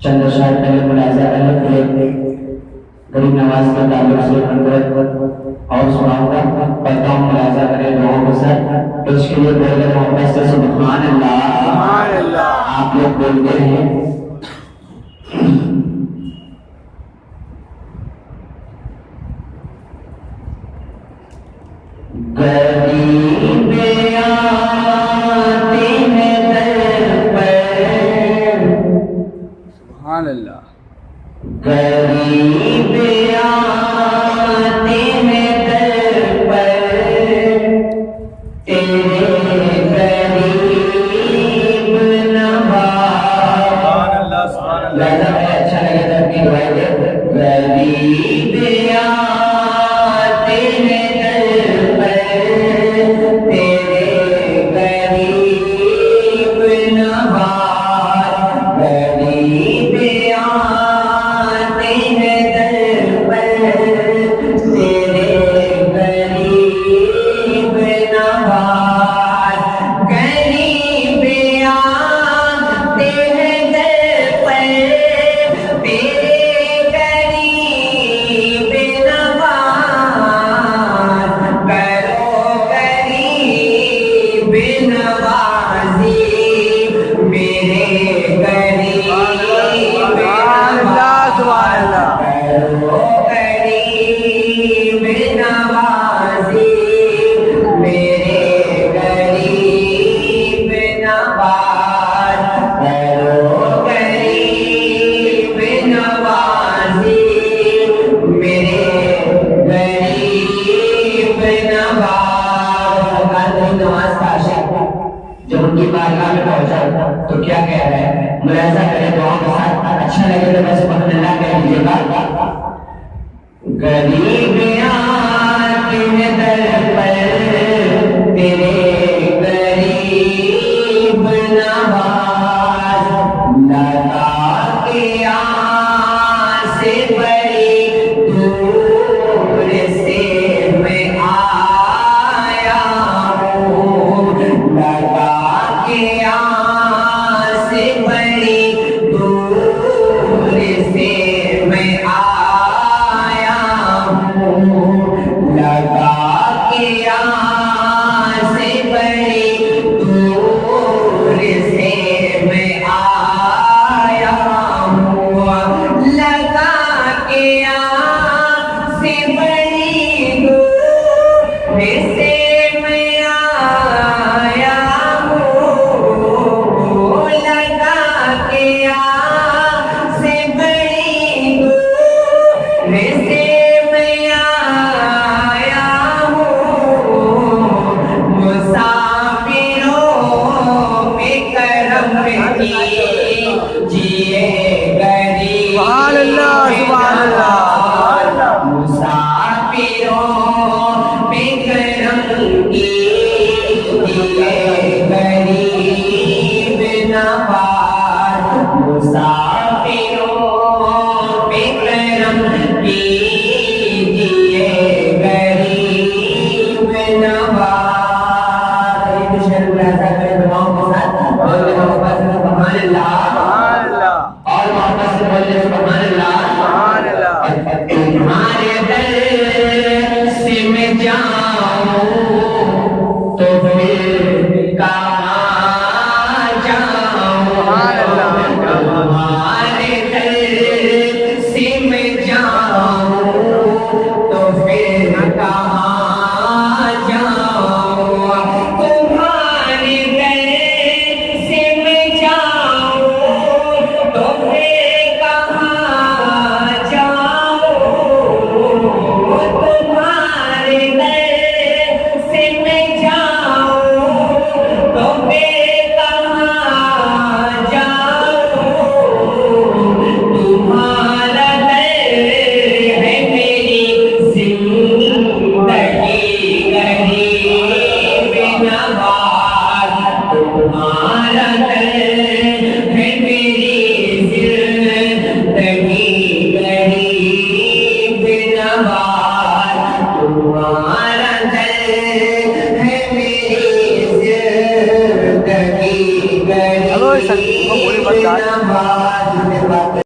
چند اشعار پہلے ملاحظہ کریں غریب نواز کے تعلق سے اور سناؤں گا، پڑھتا ہوں، ملاحظہ کریں دعاؤں کے ساتھ۔ تو اس کے لیے بول رہے محبت سے سبحان اللہ آپ لوگ بولتے ہیں۔ غریب آتے ہیں در پر، سبحان اللہ، غریب آتے ہیں در پر، تیرے غریب نواز۔ سبحان اللہ، سبحان اللہ۔ لہذا میں اچھا لگے تو اپنی دعائیں دے۔ غریب آتے ہیں در پر، تیرے غریب نواز، غریب آتے ہیں در پر، تیرے غریب نواز، غریب آتے ہیں در پر، تیرے غریب نواز، کرو غریب نوازی میرے غریب سبحان اللہ، سبحان اللہ۔ کرو غریب نوازی میرے غریب نواز، کرو غریب نوازی میرے غریب نواز۔ غریب نواز کا عاشق جب ان کی بارگاہ میں پہنچا تو کیا کہہ رہے ہیں؟ ملاحظہ کریں دعاؤں کے ساتھ، اچھا لگے تو بس سبحان اللہ کہہ دیجیے گا۔ غریب آتے ہیں در پر، تیرے غریب نواز، لتا کے آس سے بڑی دور سے میں آیا ہوں، لتا کے آس سے بڑی دور سے میں آیا ہوں، لتا کے آس سے بڑی دور سے میں آیا ہوں، لتا کے آس سے بڑی دور سے میں آیا ہوں، لتا کے آس سے بڑی دور سے میں آیا ہوں، مسافروں میں کرم کیجیے غریب۔ سبحان اللہ، سبحان اللہ۔ مسافروں میں کرم کیجیے غریب نواز، مسافروں میں کرم کیجیے غریب نواز۔ ایک شعر ملاحظہ کریں دعاؤں کے ساتھ، اور محبت سے سبحان اللہ، سبحان اللہ، اور محبت سے بولے سبحان